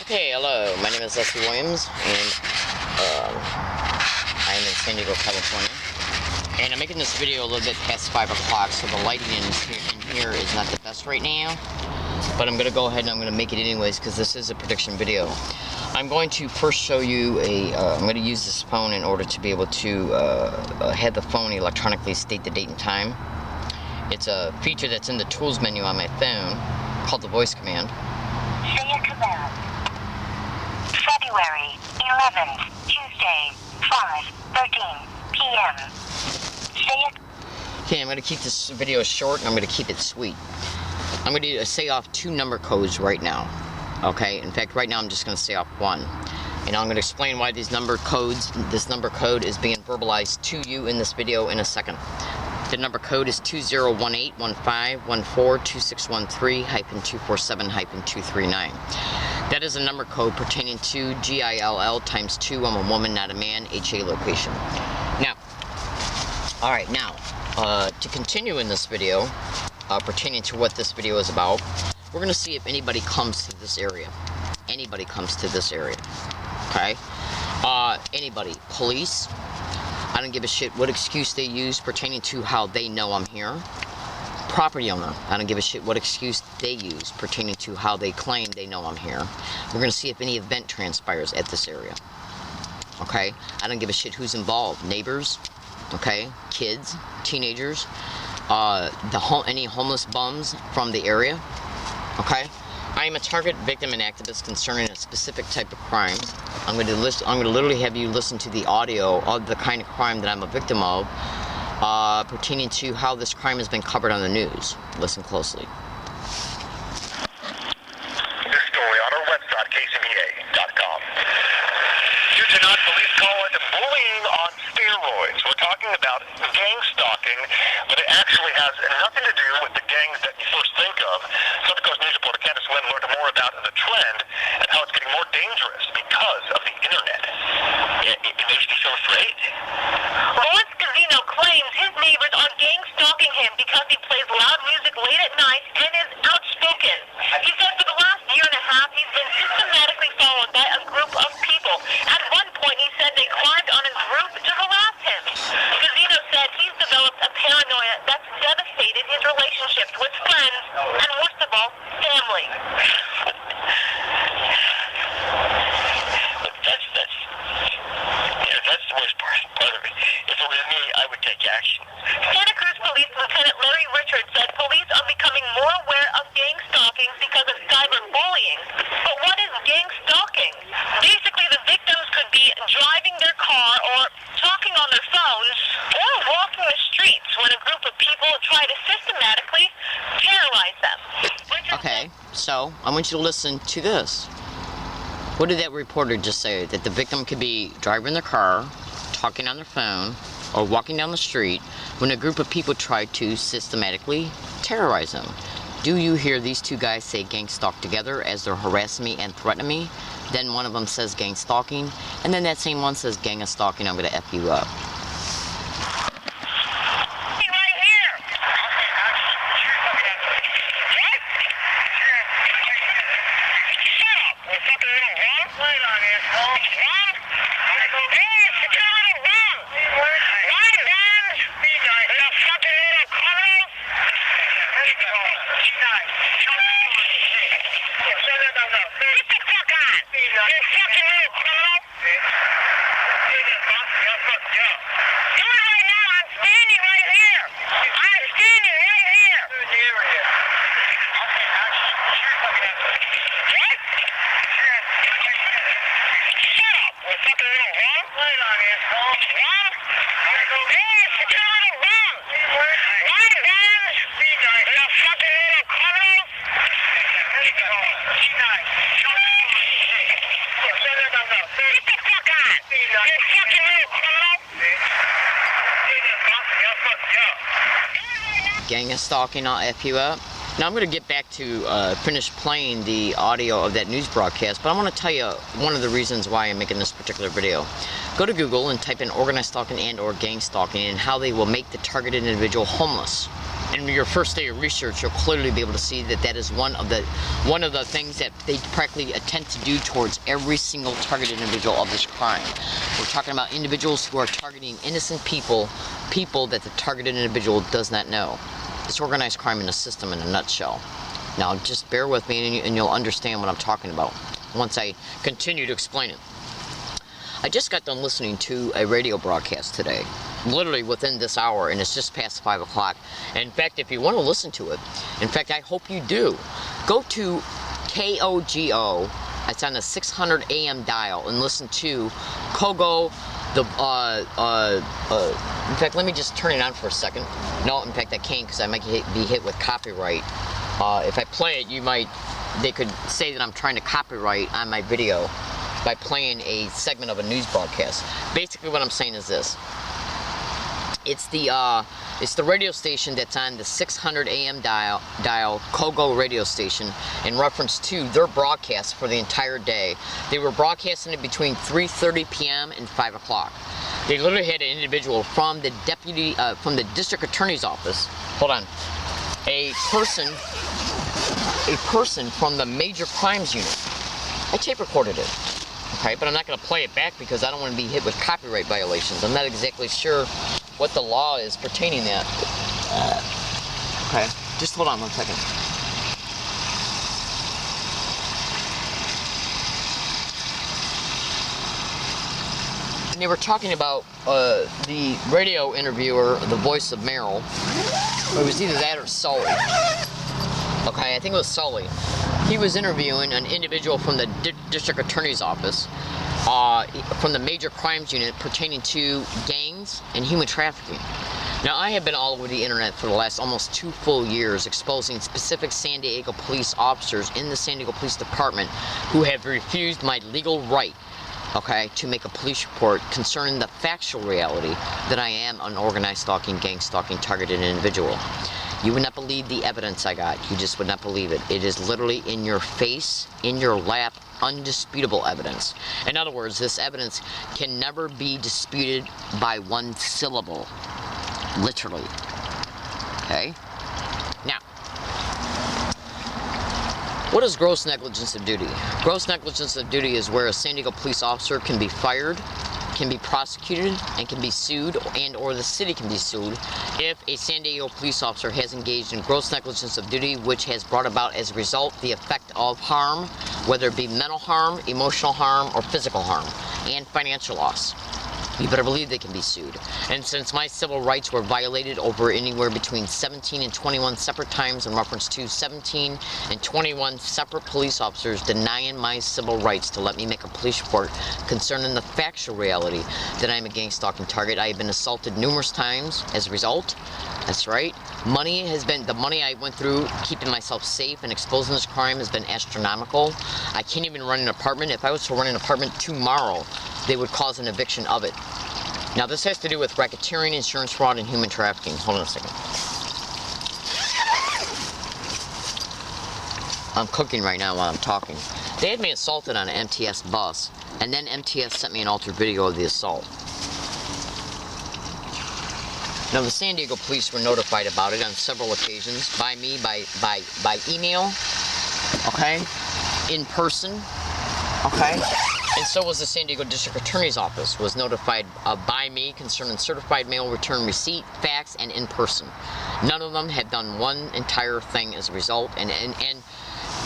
Okay, hello, my name is Leslie Williams, and I am in San Diego, California. And I'm making this video a little bit past 5 o'clock, so the lighting in here is not the best right now. But I'm going to go ahead and I'm going to make it anyways, because this is a prediction video. I'm going to first show you I'm going to use this phone in order to be able to have the phone electronically state the date and time. It's a feature that's in the tools menu on my phone, called the voice command. Say a command. February 11th, Tuesday, 5:13 p.m. Say it. Okay, I'm going to keep this video short, and I'm going to keep it sweet. I'm going to say off 2 number codes right now. Okay, in fact, right now I'm just going to say off 1. And I'm going to explain why this number code is being verbalized to you in this video in a second. The number code is 2018-1514-2613-247-239. That is a number code pertaining to GILL times 2. I'm a woman, not a man, HA location. Now, alright, now, to continue in this video, pertaining to what this video is about, we're going to see if anybody comes to this area. Anybody comes to this area. Okay? Anybody. Police. I don't give a shit what excuse they use pertaining to how they know I'm here. Property owner. I don't give a shit what excuse they use pertaining to how they claim they know I'm here. We're going to see if any event transpires at this area. Okay? I don't give a shit who's involved. Neighbors. Okay? Kids. Teenagers. Any homeless bums from the area. Okay? I am a target, victim, and activist concerning a specific type of crime. I'm going to literally have you listen to the audio of the kind of crime that I'm a victim of, pertaining to how this crime has been covered on the news. Listen closely. This story on our website, kcba.com. Due to not police call it bullying on steroids. We're talking about gang stalking, but it actually has nothing to do with the gangs that you first think of. Southern Coast News reporter Candace Wynn learned more about the trend and how it's getting more dangerous because of the internet. It makes me so afraid. Lawrence Scavino claims his neighbors are gang stalking him because he plays loud music late at night and is outspoken. He said for the last year and a half he's been systematically followed by a group of people. At one point he said they climbed on his roof to harass him. Scavino said he's developed a paranoia that's devastated his relationships with friends and, worst of all, family. That's the worst part of it. If it was me, I would take action. Santa Cruz Police Lieutenant Larry Richards said police are becoming more aware of gang stalking because of cyberbullying. But what is gang stalking? Basically, the victims could be driving their car or talking on their phones or walking the streets when a group of people try to systematically terrorize them. Okay, so I want you to listen to this. What did that reporter just say? That the victim could be driving their car, talking on their phone, or walking down the street when a group of people try to systematically terrorize them. Do you hear these 2 guys say gang stalk together as they're harassing me and threatening me? Then one of them says gang stalking, and then that same one says gang of stalking, I'm going to F you up. Gang of stalking, I'll F you up. Now I'm going to get back to finish playing the audio of that news broadcast, but I want to tell you one of the reasons why I'm making this particular video. Go to Google and type in organized stalking and or gang stalking and how they will make the targeted individual homeless. in your first day of research, you'll clearly be able to see that that is one of the things that they practically attempt to do towards every single targeted individual of this crime. We're talking about individuals who are targeting innocent people that the targeted individual does not know. It's organized crime in a system in a nutshell. Now, just bear with me and you'll understand what I'm talking about once I continue to explain it. I just got done listening to a radio broadcast today, literally within this hour, and it's just past 5 o'clock. In fact, if you want to listen to it, in fact, I hope you do, go to KOGO, it's on the 600 AM dial, and listen to Kogo, in fact, let me just turn it on for a second. No, in fact, I can't because I might be hit with copyright. If I play it, they could say that I'm trying to copyright on my video by playing a segment of a news broadcast. Basically what I'm saying is this. It's the radio station that's on the 600 AM dial Kogo radio station in reference to their broadcast for the entire day. They were broadcasting it between 3:30 p.m. and 5 o'clock. They literally had an individual from the district attorney's office. Hold on. A person from the major crimes unit. I tape recorded it. Okay, but I'm not going to play it back because I don't want to be hit with copyright violations. I'm not exactly sure what the law is pertaining that. Okay, just hold on 1 second. And they were talking about the radio interviewer, the voice of Merrill. It was either that or Sully. Okay, I think it was Sully. He was interviewing an individual from the district attorney's office, from the major crimes unit pertaining to gangs and human trafficking. Now, I have been all over the internet for the last almost 2 full years exposing specific San Diego police officers in the San Diego Police Department who have refused my legal right, okay, to make a police report concerning the factual reality that I am an organized stalking, gang stalking, targeted individual. You would not believe the evidence I got. You just would not believe it. It is literally in your face, in your lap, undisputable evidence. In other words, this evidence can never be disputed by one syllable. Literally. Okay? Now, what is gross negligence of duty? Gross negligence of duty is where a San Diego police officer can be fired, can be prosecuted, and can be sued, and or the city can be sued if a San Diego police officer has engaged in gross negligence of duty which has brought about as a result the effect of harm, whether it be mental harm, emotional harm, or physical harm, and financial loss. You better believe they can be sued. And since my civil rights were violated over anywhere between 17 and 21 separate times in reference to 17 and 21 separate police officers denying my civil rights to let me make a police report concerning the factual reality that I'm a gang stalking target, I have been assaulted numerous times as a result. That's right. The money I went through keeping myself safe and exposing this crime has been astronomical. I can't even run an apartment. If I was to run an apartment tomorrow, they would cause an eviction of it. Now, this has to do with racketeering, insurance fraud, and human trafficking. Hold on a second. I'm cooking right now while I'm talking. They had me assaulted on an MTS bus, and then MTS sent me an altered video of the assault. Now, the San Diego police were notified about it on several occasions by me, by email, okay, in person, okay. And so was the San Diego District Attorney's Office, was notified by me concerning certified mail return receipt, fax, and in person. None of them had done one entire thing as a result. And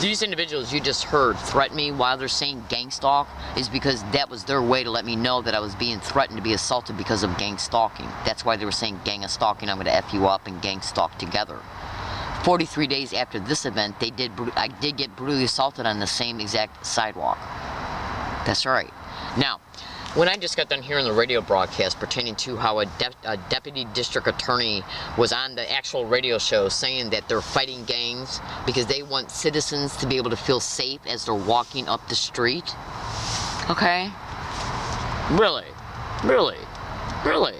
these individuals you just heard threaten me while they're saying gang stalk is because that was their way to let me know that I was being threatened to be assaulted because of gang stalking. That's why they were saying gang of stalking, I'm going to F you up, and gang stalk together. 43 days after this event, I did get brutally assaulted on the same exact sidewalk. That's right. Now, when I just got done hearing the radio broadcast pertaining to how a deputy district attorney was on the actual radio show saying that they're fighting gangs because they want citizens to be able to feel safe as they're walking up the street. Okay? Really? Really? Really?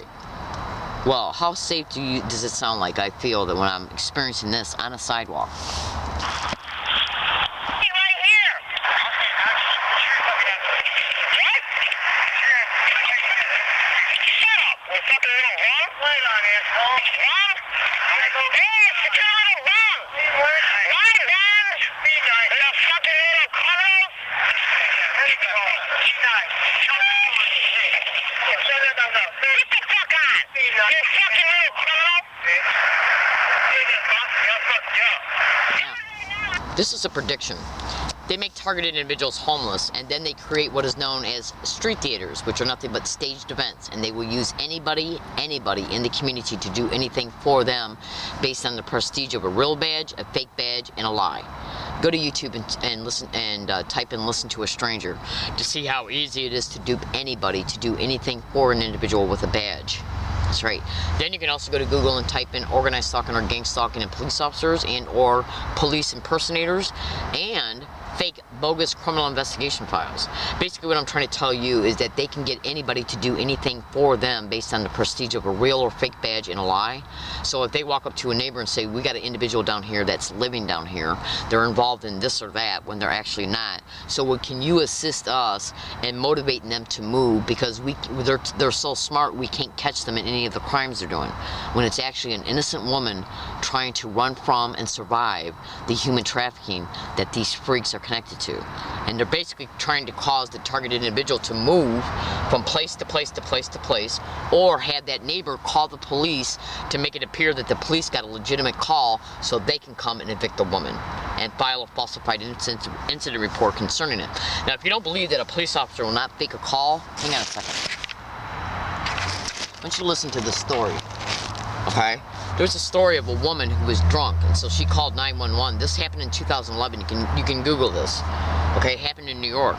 Well, how safe does it sound like I feel that when I'm experiencing this on a sidewalk? This is a prediction. They make targeted individuals homeless, and then they create what is known as street theaters, which are nothing but staged events, and they will use anybody in the community to do anything for them based on the prestige of a real badge, a fake badge, and a lie. Go to YouTube and listen and type in "listen to a stranger" to see how easy it is to dupe anybody to do anything for an individual with a badge. That's right. Then you can also go to Google and type in organized stalking or gang stalking and police officers and or police impersonators and fake bogus criminal investigation files. Basically what I'm trying to tell you is that they can get anybody to do anything for them based on the prestige of a real or fake badge and a lie. So if they walk up to a neighbor and say, we got an individual down here that's living down here, they're involved in this or that when they're actually not. So can you assist us in motivating them to move, because they're so smart we can't catch them in any of the crimes they're doing, when it's actually an innocent woman trying to run from and survive the human trafficking that these freaks are connected to. And they're basically trying to cause the targeted individual to move from place to place to place to place, or have that neighbor call the police to make it appear that the police got a legitimate call so they can come and evict the woman and file a falsified incident report concerning it. Now, if you don't believe that a police officer will not fake a call, hang on a second. I want you to listen to this story, okay? There's a story of a woman who was drunk, and so she called 911. This happened in 2011. You can Google this. Okay, it happened in New York.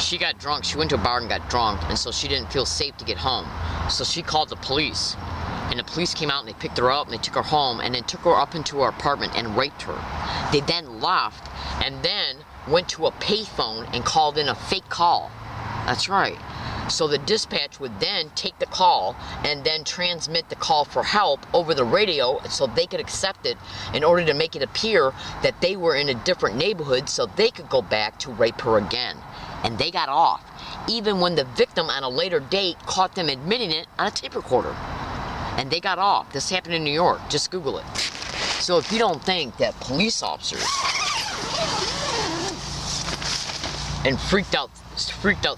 She got drunk. She went to a bar and got drunk, and so she didn't feel safe to get home. So she called the police, and the police came out and they picked her up and they took her home and then took her up into her apartment and raped her. They then left and then went to a payphone and called in a fake call. That's right. So the dispatch would then take the call and then transmit the call for help over the radio so they could accept it in order to make it appear that they were in a different neighborhood so they could go back to rape her again. And they got off, even when the victim on a later date caught them admitting it on a tape recorder. And they got off. This happened in New York. Just Google it. So if you don't think that police officers and freaked out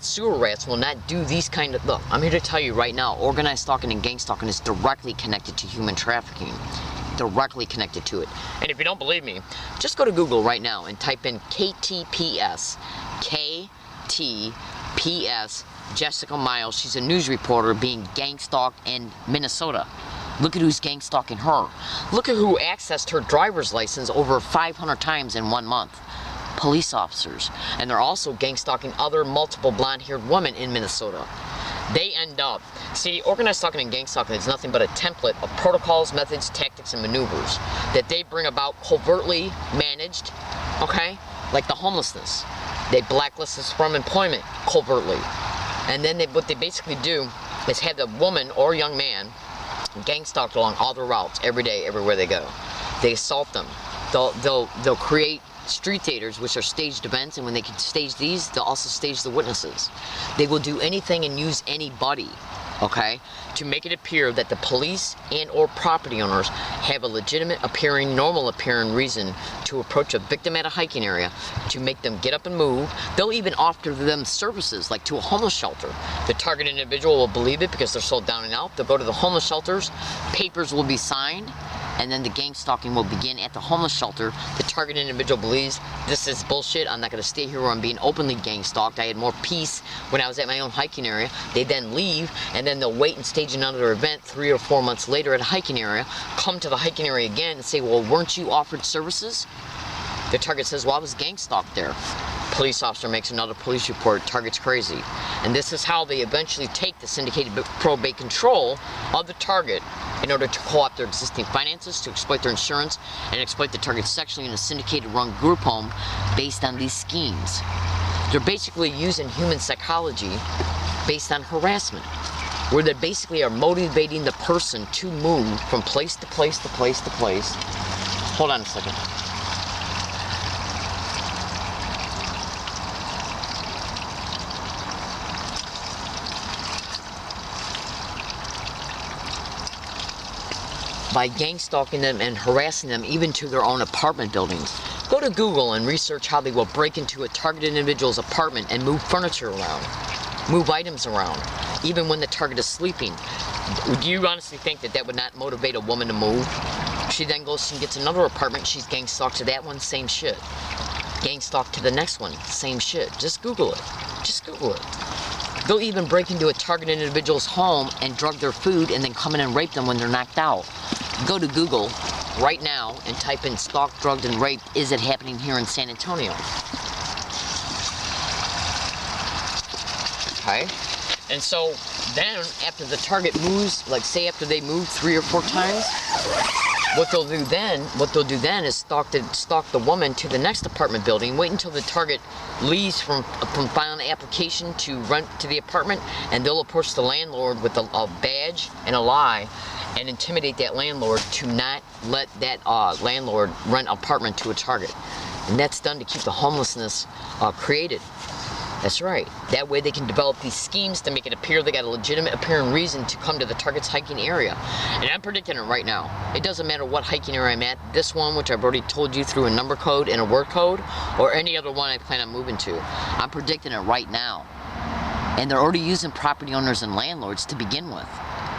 sewer rats will not do these kind of... Look, I'm here to tell you right now, organized stalking and gang stalking is directly connected to human trafficking. Directly connected to it. And if you don't believe me, just go to Google right now and type in KTPS. KTPS Jessica Miles. She's a news reporter being gang stalked in Minnesota. Look at who's gang stalking her. Look at who accessed her driver's license over 500 times in 1 month. Police officers. And they're also gang stalking other multiple blonde-haired women in Minnesota. They end up... See, organized stalking and gang stalking is nothing but a template of protocols, methods, tactics, and maneuvers that they bring about covertly managed, okay? Like the homelessness. They blacklist us from employment covertly. And then what they basically do is have the woman or young man gang stalked along all their routes every day, everywhere they go. They assault them. They'll create street theaters, which are staged events, and when they can stage these, they'll also stage the witnesses. They will do anything and use anybody, okay, to make it appear that the police and or property owners have a legitimate appearing, normal appearing reason to approach a victim at a hiking area to make them get up and move. They'll even offer them services, like to a homeless shelter. The target individual will believe it because they're so down and out. They'll go to the homeless shelters, papers will be signed, and then the gang stalking will begin at the homeless shelter. The target individual believes this is bullshit. I'm not going to stay here where I'm being openly gang stalked. I had more peace when I was at my own hiking area. They then leave, and then they'll wait and stage another event 3 or 4 months later at a hiking area, come to the hiking area again and say, well, weren't you offered services? The target says, well, I was gang stalked there. Police officer makes another police report, target's crazy. And this is how they eventually take the syndicated probate control of the target in order to co-opt their existing finances, to exploit their insurance, and exploit the target sexually in a syndicated run group home based on these schemes. They're basically using human psychology based on harassment, where they basically are motivating the person to move from place to place to place to place. Hold on a second. By gang stalking them and harassing them even to their own apartment buildings. Go to Google and research how they will break into a targeted individual's apartment and move furniture around, move items around, even when the target is sleeping. Do you honestly think that that would not motivate a woman to move? She then goes and gets another apartment, she's gang stalked to that one, same shit. Gang stalked to the next one, same shit. Just Google it. Just Google it. They'll even break into a targeted individual's home and drug their food and then come in and rape them when they're knocked out. Go to Google right now and type in stalked, drugged, and raped, is it happening here in San Antonio? Okay? And so then after the target moves, like say after they move 3 or 4 times, what they'll do then is stalk the woman to the next apartment building, wait until the target leaves from filing an application to rent to the apartment, and they'll approach the landlord with a badge and a lie and intimidate that landlord to not let that landlord rent an apartment to a target. And that's done to keep the homelessness created. That's right. That way they can develop these schemes to make it appear they got a legitimate apparent reason to come to the target's hiking area. And I'm predicting it right now. It doesn't matter what hiking area I'm at. This one, which I've already told you through a number code and a word code, or any other one I plan on moving to. I'm predicting it right now. And they're already using property owners and landlords to begin with.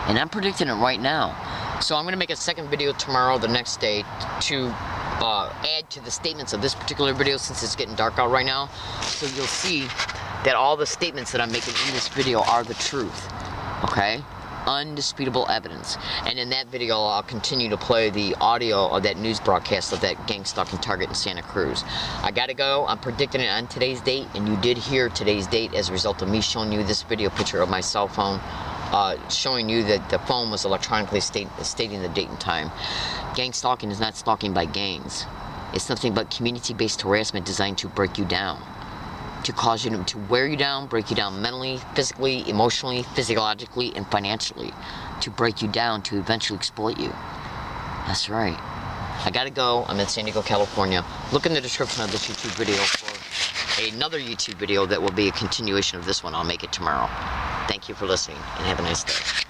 And I'm predicting it right now. So I'm going to make a second video tomorrow, the next day, to add to the statements of this particular video since it's getting dark out right now. So you'll see that all the statements that I'm making in this video are the truth. Okay? Undisputable evidence. And in that video, I'll continue to play the audio of that news broadcast of that gang stalking target in Santa Cruz. I gotta go. I'm predicting it on today's date, and you did hear today's date as a result of me showing you this video picture of my cell phone, showing you that the phone was electronically stating the date and time. Gang stalking is not stalking by gangs. It's nothing but community-based harassment designed to break you down, to cause you to wear you down, break you down mentally, physically, emotionally, physiologically, and financially, to break you down, to eventually exploit you. That's right. I gotta go. I'm in San Diego, California. Look in the description of this YouTube video for another YouTube video that will be a continuation of this one. I'll make it tomorrow. Thank you for listening, and have a nice day.